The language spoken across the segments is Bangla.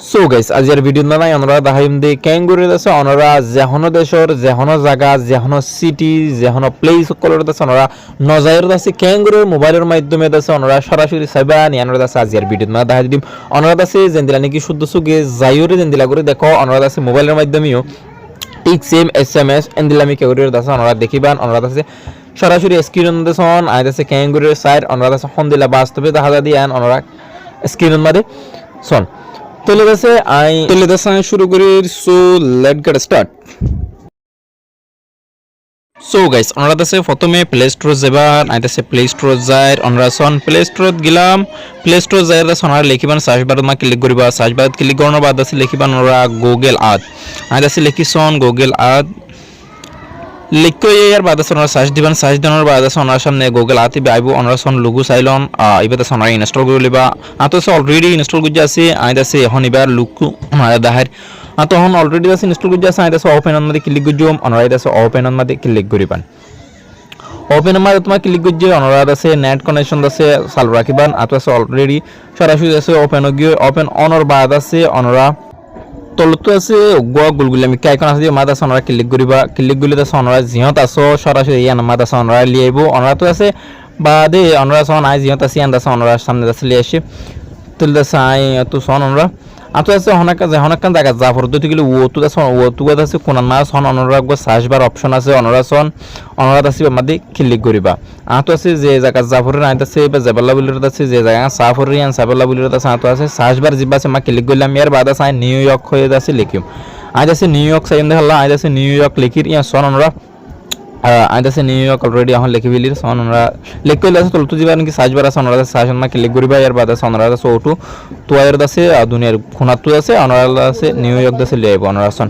সো গাইস আজিৰ ভিডিঅ'ত নাই অনৰা দাহাইম দে কেংগুৰি আছে অনৰা যেহনো দেশৰ যেহনো জায়গা যেহনো সিটি যেহনো প্লেস সকলৰ আছে অনৰা নজায়ৰ আছে কেংগুৰিৰ মোবাইলৰ মাধ্যমে আছে অনৰা সরাসরি চাইবা নিয়ানৰ আছে আজিৰ ভিডিঅ'ত না দাহাই দিম অনৰা আছে যেন্দিলা নেকি শুদ্ধ সুগে জায়ৰে যেন্দিলা করে দেখো অনৰা আছে মোবাইলৰ মাধ্যমেও ঠিক সেম এসএমএস এন্দিলামি কেংগুৰিৰ আছে অনৰা দেখিবান অনৰা আছে সরাসরি স্ক্রিন দেশন আইদ আছে কেংগুৰিৰ সাইড অনরা আছে হন্দিলা বাস্তবে দেখা যায় দিয়ান অনরা স্ক্রিন মধ্যে শোন তাহলে আমি শুরু করি so let get start so guys অনরা আছে প্রথমে প্লে স্টোর যাবা আইদ আছে প্লে স্টোর যায় অনরা সন প্লে স্টোরত গিলাম প্লে স্টোর যায় সোনার লিখিবান সার্চ বারত মা ক্লিক করিবা সার্চ বারত ক্লিক করার বাদ আছে লিখিবান অনরা গুগল আদ আইদ আছে লিখিছন গুগল আদ লিখো ইয়ার বাদ আছে অনরা সার্চ দিবান সার্চ দেওয়ার বাদ আছে অনরা সামনে গুগল আতি আইবো অনরা সন লোগো চাইলন এবার আছে অনরা ইনস্টল করে লিবা আতো অলরেডি ইনস্টল করে আছে আইদ আছে এখন এবার লোগো দাহার আতো এখন অলরেডি আছে ইনস্টল করে আছে আইদ আছে ওপেন অন মধ্যে ক্লিক করজম অনরা আইদ আছে ওপেন অন মধ্যে ক্লিক করিবান ওপেন অন মধ্যে তোমার ক্লিক করজে অনরা আছে নেট কানেকশন আছে চালু রাখিবান আতো আছে অলরেডি সরাসরি আছে ওপেন গিয়ে ওপেন অনর বাদ আছে অনরা তলতো আছে গুগল আমি আইকন আছে মাদা সনরা ক্লিক করিবা ক্লিক করলে তো সনরা জিহত আছো সরাসরি ইয়ান মাদা সনরা লিয়াইবো অনরা তো আছে বাদে অনরা সন আই জিহত আছে ইয়ান দা সনরা সামনে দা লিয়ে আসে তুলদা সাই তো সন অনরা আতো আছে হনাকান জায়গা জাফর তো গেলে ও তো আছে কোনান মা সন অনরা গো সার্চ বার অপশন আছে অনরা সন অনরা আছে মাদি ক্লিক করিবা আতো আছে যে জায়গা জাফরের আইতা আছে বা জাবাল্লা বুলির আছে যে জায়গা সাফরের ইয়ান সাবাল্লা বুলির আছে আতো আছে সার্চ বার জিবা আছে মা ক্লিক করলাম ইয়ার বাদ আছে নিউ ইয়র্ক হয়ে আছে লিখিম আজ আছে নিউ ইয়র্ক সাইন দেখালা আজ আছে নিউ ইয়র্ক লিখির ইয়া সন অনরা আইদ আছে নিউ ইয়র্ক অলরেডি এখন লিখি বিলির সন অনরা লিখ কইলে আছে তলতু জিবা নাকি সার্চ বার আছে অনরা সার্চ মা ক্লিক করিবা ইয়ার বাদ আছে অনরা আছে ওটু তোয়ার আছে দুনিয়ার খুনাত আছে অনরা আছে নিউ ইয়র্ক আছে লিয়াইব অনরা সন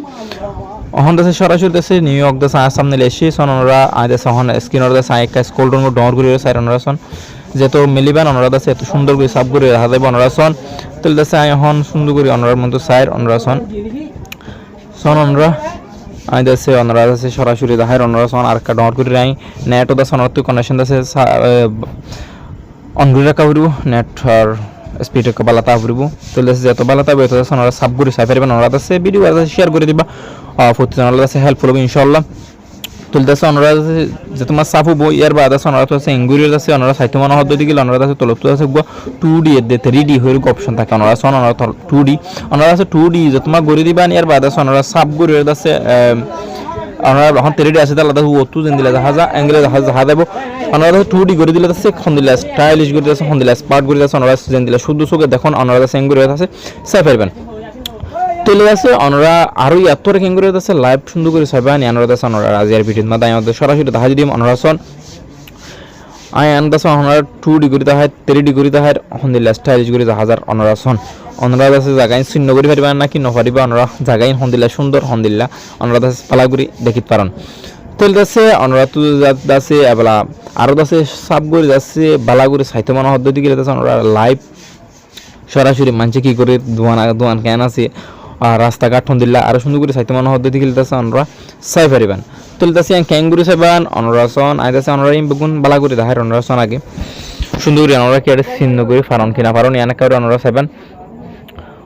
অহন দেশে সরাসরি দেশে নিউ ইয়র্ক দেশে সামনে লেসি সন অনরা আইদ আছে অহন স্ক্রিনর দেশে আইকা স্ক্রল ডাউন ডাউন করে সাইড অনরা সন যেহেতু মিলিবান অনরা দেশে এত সুন্দর করে সাব করে রাখা যাবে অনরা সন তেল দেশে আই অহন সুন্দর করে অনরার মতো সাইড অনরা সন অনরা আইদ আছে অনরা আছে সরাসরি দেখায় অনরা সন আর কা ডাউন করে রাই নেট দা সন তো কানেকশন দেশে অন করে রাখা হইব নেট আর স্পিড কা বালাতা হইব তেল দেশে যত বালাতা হবে তত সন সাব করে সাই পারবেন অনরা আছে ভিডিও আছে শেয়ার করে দিবা ফটো চ্যানেল আছে হেল্পফুল হবে ইনশাআল্লাহ তুলতেছে অনরা যে তোমার সাফু বই এর বাদ আছে অনরা আছে ইনগুরিয়ার আছে অনরা সাইতে মনে হদ্দ দিকে অনরা আছে তলপ আছে 2D এর দে 3D হইর অপশন থাকে অনরা আছে অনরা 2D অনরা আছে 2D যে তোমার গরি দিবান এর বাদ আছে অনরা সাব গরির আছে অনরা এখন 3D আছে তাহলে দাও ওতু যেন দিলে হাজা অ্যাঙ্গেল হাজা দেব অনরা 2D গরি দিলে আছে খন দিলে স্টাইলিশ গরি আছে খন দিলে স্মার্ট গরি আছে অনরা যেন দিলে শুদ্ধ সুগে দেখুন অনরা আছে ইনগুরিয়ার আছে সাই পারবেন তেলে আছে অনরা আরো এতরে কেঙ্গুরে আছে লাইভ সুন্দর করে সাইবানি অনরা আছে অনরা আজিয়ার ভিডিও মা দাই আমাদের সরাসরি দেখা দিম অনরা সন আই আন্দাস অনরা 2 ডিগ্রি তা হয় 3 ডিগ্রি তা হয় হন্দিলা স্টাইলিশ করে 1000 অনরা সন অনরা আছে জায়গায় শূন্য করে পারিবা নাকি নপারিবা অনরা জায়গায় হন্দিলা সুন্দর হন্দিলা অনরা আছে পালাগুড়ি দেখিত পারন তেলে আছে অনরা তু আছে এবলা আরো আছে সাব করে আছে বালাগুড়ি সাইতে মনে হদ্দি গেলে আছে অনরা লাইভ সরাসরি মানছে কি করে দোয়ান কেন আছে আর রাস্তাঘাট হন্দিল্লা আরো সুন্দর করে সাইতে মনে হদ্দি গেলতেছে অনরা সাই পারিবান তুলতেছে ক্যাঙ্গুরি সাইবান অনরাসন আইতাছে অনরা বেগুন বালা করে দেখায় অনরাসন আগে সুন্দর করে অনরা কি চিহ্ন করে ফারন কিনা ফারন এনে করে অনরা সাইবান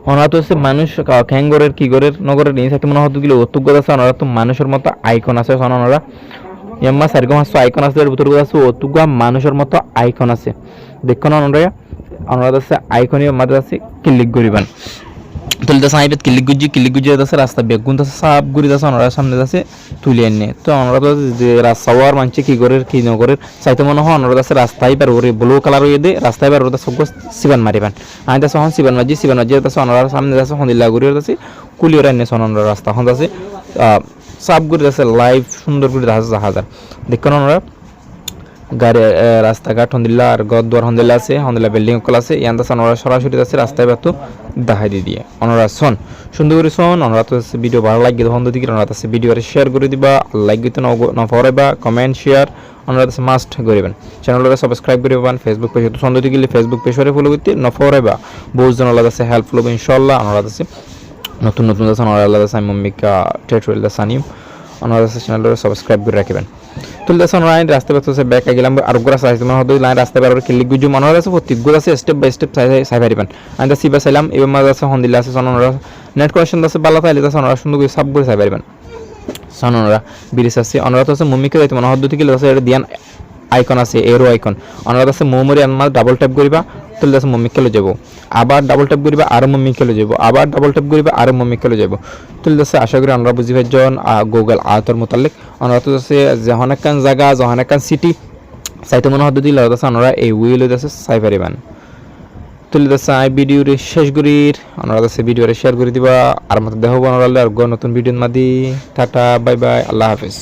অনরা তো হচ্ছে মানুষ ক্যাঙ্গুরের কি করে নগরের এই সাইতে মনে হদ্দি গেলে অতুক আছে অনরা তো মানুষের মতো আইকন আছে অনরা ইয়াম্মা সারগম আছে আইকন আছে ভিতর আছে অতুক মানুষের মতো আইকন আছে দেখুন অনরা আছে আইকনের মধ্যে আছে ক্লিক করিবান তুলতে সাইডে ক্লিক গুজি আছে রাস্তা বেগুন আছে সাব গুরি আছে অনরা সামনে আছে তুলি এনে তো অনরা তো যে রাস্তাওয়ার মানছে কি করে কি নগরের চাইতে মনে হয় অনরা আছে রাস্তায় পার ওরে ব্লু কালার হয়ে দে রাস্তায় পার ওটা সব সিবান মারিবান আইতা সহন সিবান মাজি আছে অনরা সামনে আছে হন্দিলা গুরি আছে কুলিওর এনে অনরা রাস্তা হন আছে সাব গুরি আছে লাইভ সুন্দর করে হাজার দেখুন অনরা গাড়ি রাস্তাঘাট হন্দিল্লা আর গদ্দার হন্দিল্লা আছে হন্দিল্লা বিল্ডিং কল আছে ইয়ান্তা অনরা সরাসরি আছে রাস্তায় বাতো দেখাই দিয়ে অনরা সন সুন্দর করে সন অনরা তো ভিডিও ভালো লাগে তখন দিকে অনরা আছে ভিডিও শেয়ার করে দিবা লাইক দিতে না ফরাইবা কমেন্ট শেয়ার অনরা আছে মাস্ট করিবেন চ্যানেলটা সাবস্ক্রাইব করিবেন ফেসবুক পেজ তো সন্ধ্যা দিকে ফেসবুক পেজরে ফলো করতে না ফরাইবা বহুত জন আলাদা আছে হেল্পফুল হবে ইনশাআল্লাহ অনরা আছে নতুন আছে অনরা আলাদা আছে মম্মিকা টিউটোরিয়াল সানিম অনারা চ্যানেলটা সাবস্ক্রাইব করে রাখবেন তুলতে আছে অনলাইন রাস্তা বেতছে ব্যাক গেলাম আর রাস্তা আছে মানে হয়তো লাইন রাস্তা বের ক্লিক গুজু মনে আছে প্রত্যেক গুলো আছে স্টেপ বাই স্টেপ সাই পারিবেন আমি তো সিবা চাইলাম এবার মাঝে আছে হন্দিলা আছে অনরা নেট কানেকশন আছে বালা তাইলে আছে অনরা সুন্দর করে সাব করে সাই পারিবেন অনরা বিরিস আছে অনরা তো আছে মুমিকে যাইতে মনে হদ্দু থেকে আছে এটা দিয়ান আইকন আছে এরো আইকন অনরা আছে মোমরি আনমা ডাবল ট্যাপ করিবা তুলতে আছে মমি খেলে যাব আবার ডাবল ট্যাপ করিবা আর মমি খেলে যাব আবার ডাবল ট্যাপ করিবা আর মমি খেলে যাব তুলতে আছে আশা করি আমরা বুঝি পাইজন গুগল আতর মোতালেক অনরা তো আছে যখন একখান জায়গা যখন একখান সিটি সাইতে মনে হদ্দু দিলে আছে অনরা এই উইল আছে সাই পারিবেন তুলতে আছে আই ভিডিওর শেষ করির অনরা আছে ভিডিওরে শেয়ার করে দিবা আর মত দেখো অনরা আর নতুন ভিডিওর মাদি টাটা বাই বাই আল্লাহ হাফেজ